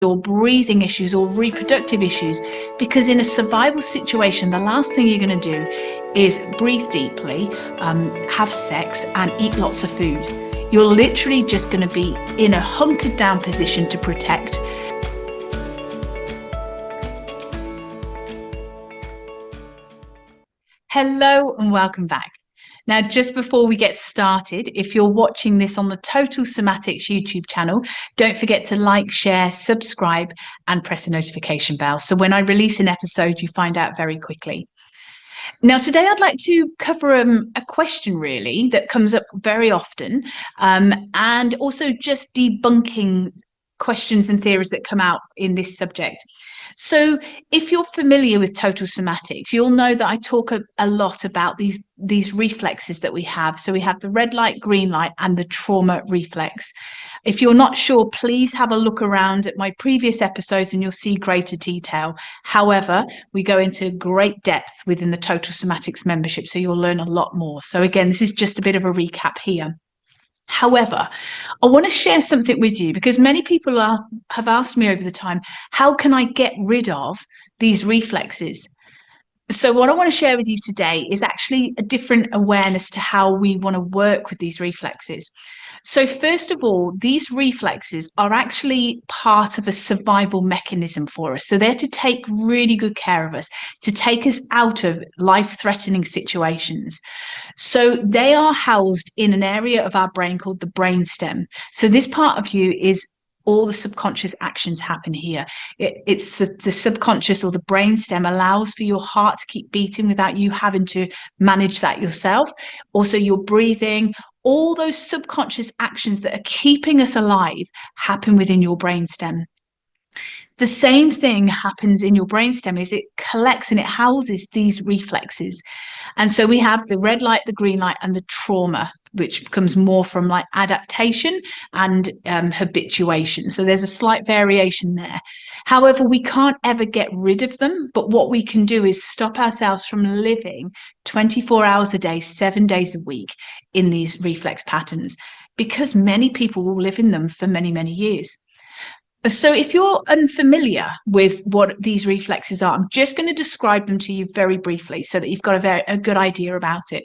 or breathing issues or reproductive issues, because in a survival situation, the last thing you're going to do is breathe deeply, have sex and eat lots of food. You're literally just going to be in a hunkered down position to protect. Hello and welcome back. Now, just before we get started, if you're watching this on the Total Somatics YouTube channel, don't forget to like, share, subscribe, and press the notification bell. So when I release an episode, you find out very quickly. Now, today I'd like to cover a question really that comes up very often, and also just debunking questions and theories that come out in this subject. So if you're familiar with total somatics, you'll know that I talk a lot about these reflexes that we have. So we have the red light, green light, and the trauma reflex. If you're not sure, please have a look around at my previous episodes and you'll see greater detail. However, we go into great depth within the Total Somatics membership, so you'll learn a lot more. So again, this is just a bit of a recap here. However, I want to share something with you because many people have asked me over the time, how can I get rid of these reflexes? So what I want to share with you today is actually a different awareness to how we want to work with these reflexes. So first of all, these reflexes are actually part of a survival mechanism for us. So they're to take really good care of us, to take us out of life-threatening situations. So they are housed in an area of our brain called the brainstem. So this part of you is all the subconscious actions happen here. It's the subconscious, or the brainstem, allows for your heart to keep beating without you having to manage that yourself. Also, your breathing, all those subconscious actions that are keeping us alive happen within your brainstem. The same thing happens in your brainstem, is it collects and it houses these reflexes. And so we have the red light, the green light, and the trauma, which comes more from like adaptation and habituation. So there's a slight variation there. However, we can't ever get rid of them. But what we can do is stop ourselves from living 24 hours a day, 7 days a week in these reflex patterns, because many people will live in them for many, many years. So if you're unfamiliar with what these reflexes are, I'm just going to describe them to you very briefly so that you've got a good idea about it.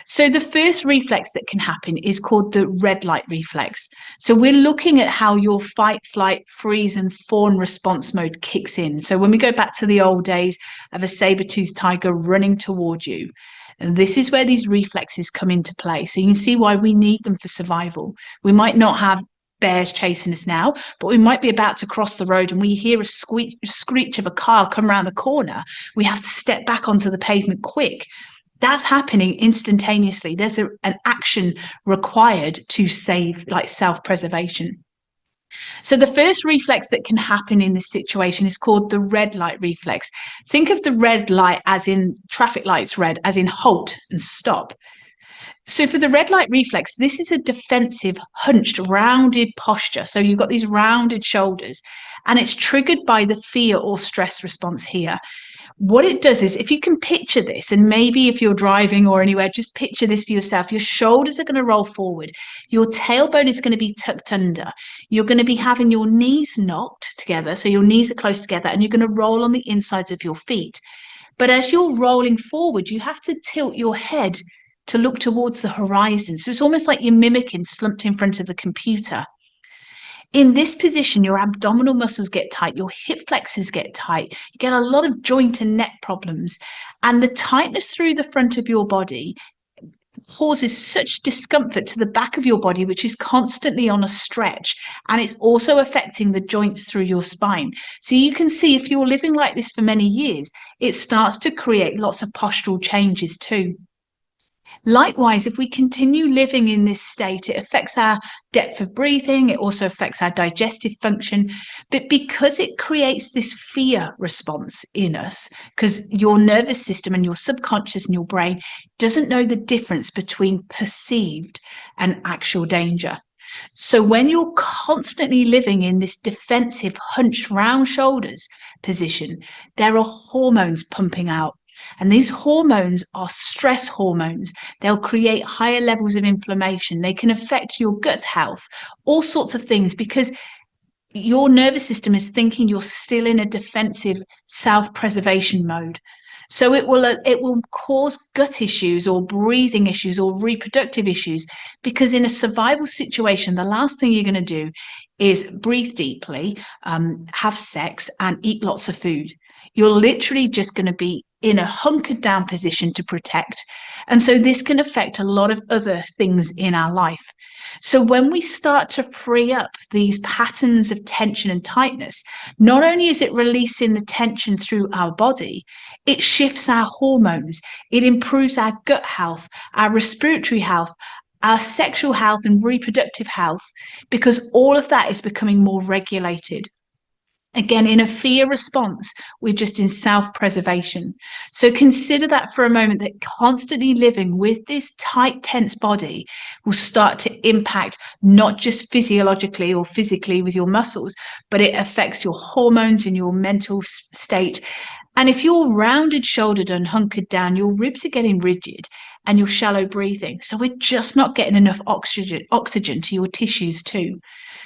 So the first reflex that can happen is called the red light reflex. So we're looking at how your fight, flight, freeze, and fawn response mode kicks in. So when we go back to the old days of a saber-toothed tiger running toward you, and this is where these reflexes come into play. So you can see why we need them for survival. We might not have bears chasing us now, but we might be about to cross the road and we hear a screech of a car come around the corner. We have to step back onto the pavement quick. That's happening instantaneously. There's an action required to save, like self-preservation. So the first reflex that can happen in this situation is called the red light reflex. Think of the red light as in traffic lights red, as in halt and stop. So for the red light reflex, this is a defensive, hunched, rounded posture. So you've got these rounded shoulders, and it's triggered by the fear or stress response here. What it does is, if you can picture this, and maybe if you're driving or anywhere, just picture this for yourself. Your shoulders are going to roll forward. Your tailbone is going to be tucked under. You're going to be having your knees knocked together. So your knees are close together, and you're going to roll on the insides of your feet. But as you're rolling forward, you have to tilt your head to look towards the horizon. So it's almost like you're mimicking slumped in front of the computer. In this position, your abdominal muscles get tight, your hip flexors get tight, you get a lot of joint and neck problems, and the tightness through the front of your body causes such discomfort to the back of your body, which is constantly on a stretch, and it's also affecting the joints through your spine. So you can see, if you're living like this for many years, it starts to create lots of postural changes too. Likewise, if we continue living in this state, it affects our depth of breathing, it also affects our digestive function, but because it creates this fear response in us, because your nervous system and your subconscious and your brain doesn't know the difference between perceived and actual danger. So when you're constantly living in this defensive, hunched round shoulders position, there are hormones pumping out. And these hormones are stress hormones. They'll create higher levels of inflammation. They can affect your gut health, all sorts of things, because your nervous system is thinking you're still in a defensive self-preservation mode. So it will cause gut issues or breathing issues or reproductive issues, because in a survival situation, the last thing you're going to do is breathe deeply, have sex, and eat lots of food. You're literally just going to be in a hunkered down position to protect. And so this can affect a lot of other things in our life. So when we start to free up these patterns of tension and tightness, not only is it releasing the tension through our body, it shifts our hormones, it improves our gut health, our respiratory health, our sexual health and reproductive health, because all of that is becoming more regulated. Again, in a fear response, we're just in self-preservation. So consider that for a moment, that constantly living with this tight, tense body will start to impact not just physiologically or physically with your muscles, but it affects your hormones and your mental state. And if you're rounded shouldered and hunkered down, your ribs are getting rigid and you're shallow breathing. So we're just not getting enough oxygen to your tissues too.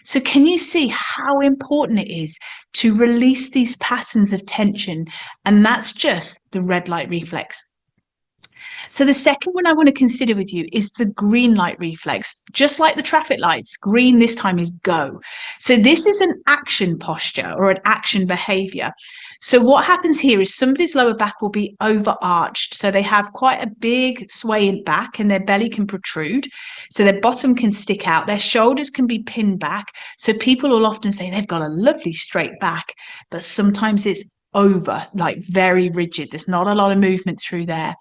So can you see how important it is to release these patterns of tension? And that's just the red light reflex. So the second one I want to consider with you is the green light reflex. Just like the traffic lights, green this time is go. So this is an action posture or an action behavior. So what happens here is somebody's lower back will be overarched. So they have quite a big sway in back and their belly can protrude. So their bottom can stick out. Their shoulders can be pinned back. So people will often say they've got a lovely straight back, but sometimes it's over, like very rigid. There's not a lot of movement through there.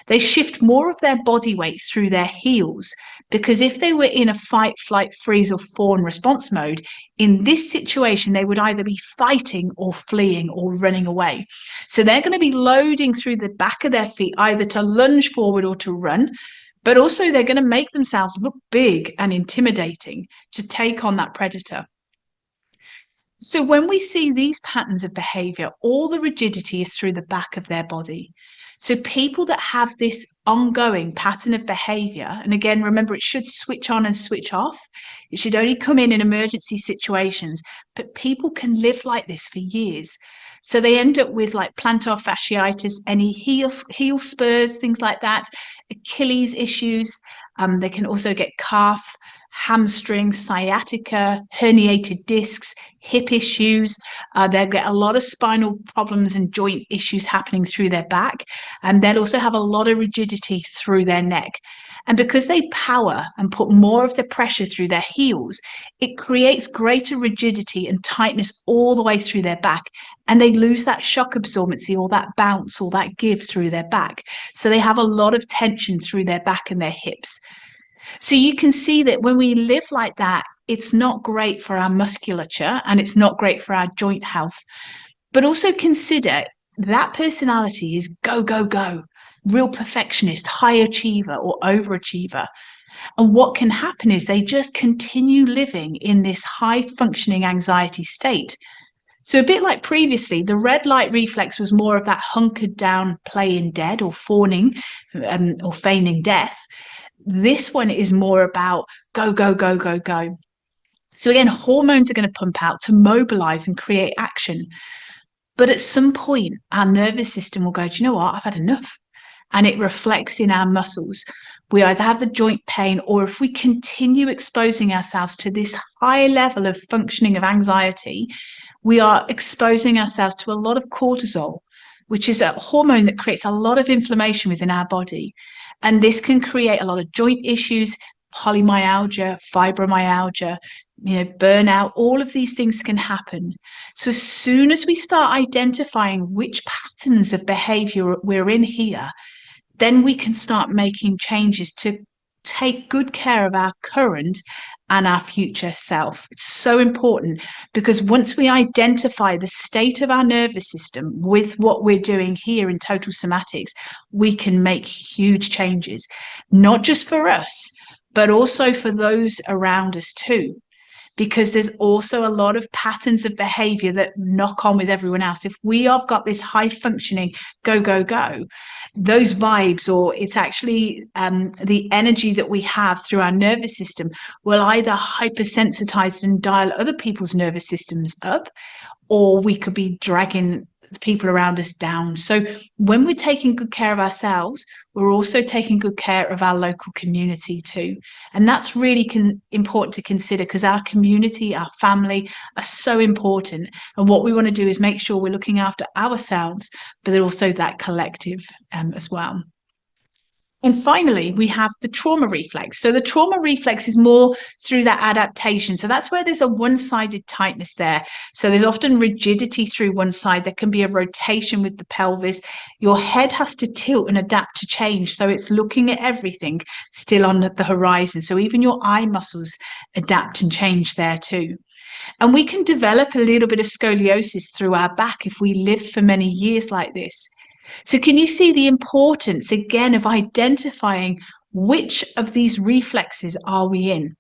They shift more of their body weight through their heels, because if they were in a fight, flight, freeze, or fawn response mode, in this situation, they would either be fighting or fleeing or running away. So they're going to be loading through the back of their feet, either to lunge forward or to run. But also they're going to make themselves look big and intimidating to take on that predator. So when we see these patterns of behavior, all the rigidity is through the back of their body. So people that have this ongoing pattern of behavior, and again, remember, it should switch on and switch off. It should only come in emergency situations, but people can live like this for years. So they end up with like plantar fasciitis, any heel spurs, things like that, Achilles issues. They can also get calf, hamstring, sciatica, herniated discs, hip issues. They'll get a lot of spinal problems and joint issues happening through their back. And they'll also have a lot of rigidity through their neck. And because they power and put more of the pressure through their heels, it creates greater rigidity and tightness all the way through their back. And they lose that shock absorbency or that bounce or that give through their back. So they have a lot of tension through their back and their hips. So you can see that when we live like that, it's not great for our musculature and it's not great for our joint health. But also consider that personality is go, go, go, real perfectionist, high achiever or overachiever. And what can happen is they just continue living in this high functioning anxiety state. So a bit like previously, the red light reflex was more of that hunkered down playing dead or fawning or feigning death. This one is more about go, go, go, go, go. So again, hormones are going to pump out to mobilize and create action. But at some point, our nervous system will go, do you know what? I've had enough. And it reflects in our muscles. We either have the joint pain, or if we continue exposing ourselves to this high level of functioning of anxiety, we are exposing ourselves to a lot of cortisol, which is a hormone that creates a lot of inflammation within our body. And this can create a lot of joint issues, polymyalgia, fibromyalgia, burnout. All of these things can happen. So as soon as we start identifying which patterns of behavior we're in here, then we can start making changes to take good care of our current and our future self. It's so important, because once we identify the state of our nervous system with what we're doing here in total somatics, we can make huge changes, not just for us, but also for those around us too. because there's also a lot of patterns of behavior that knock on with everyone else. If we have got this high functioning go, go, go, those vibes, or it's actually the energy that we have through our nervous system, will either hypersensitize and dial other people's nervous systems up, or we could be dragging people around us down. So when we're taking good care of ourselves, we're also taking good care of our local community too. And that's really important to consider, because our community, our family are so important. And what we want to do is make sure we're looking after ourselves, but also that collective as well. And finally, we have the trauma reflex. So the trauma reflex is more through that adaptation. So that's where there's a one-sided tightness there. So there's often rigidity through one side. There can be a rotation with the pelvis. Your head has to tilt and adapt to change. So it's looking at everything still on the horizon. So even your eye muscles adapt and change there too. And we can develop a little bit of scoliosis through our back if we live for many years like this. So can you see the importance, again, of identifying which of these reflexes are we in?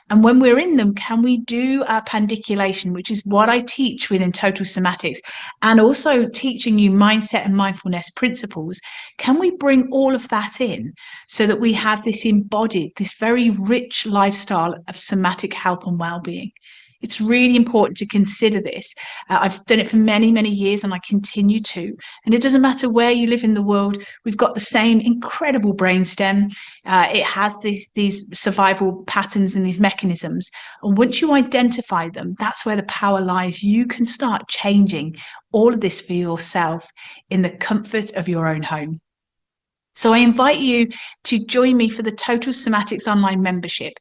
And when we're in them, can we do our pandiculation, which is what I teach within Total Somatics, and also teaching you mindset and mindfulness principles? Can we bring all of that in so that we have this embodied, this very rich lifestyle of somatic health and well-being? It's really important to consider this. I've done it for many, many years, and I continue to. And it doesn't matter where you live in the world, we've got the same incredible brainstem. It has these survival patterns and these mechanisms. And once you identify them, that's where the power lies. You can start changing all of this for yourself in the comfort of your own home. So I invite you to join me for the Total Somatics online membership.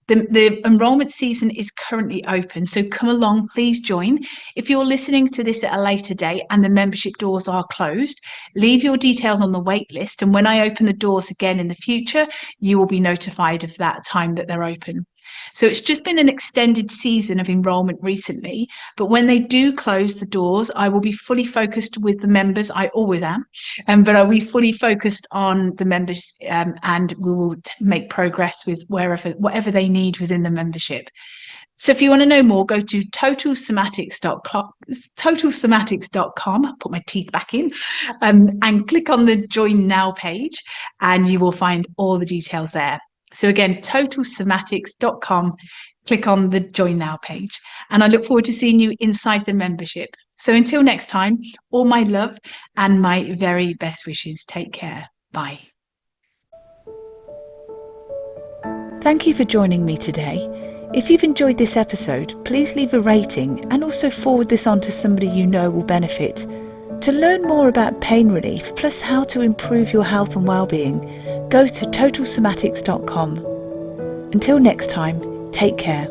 The enrollment season is currently open, so come along, please join. If you're listening to this at a later date and the membership doors are closed, leave your details on the wait list, and when I open the doors again in the future, you will be notified of that time that they're open. So it's just been an extended season of enrollment recently, but when they do close the doors, I will be fully focused with the members. I always am, but I'll be fully focused on the members, and we will make progress with whatever they need within the membership. So if you want to know more, go to totalsomatics.com. I'll put my teeth back in, and click on the Join Now page, and you will find all the details there. So again, totalsomatics.com, click on the Join Now page. And I look forward to seeing you inside the membership. So until next time, all my love and my very best wishes. Take care. Bye. Thank you for joining me today. If you've enjoyed this episode, please leave a rating and also forward this on to somebody you know will benefit. To learn more about pain relief, plus how to improve your health and well-being, go to totalsomatics.com. Until next time, take care.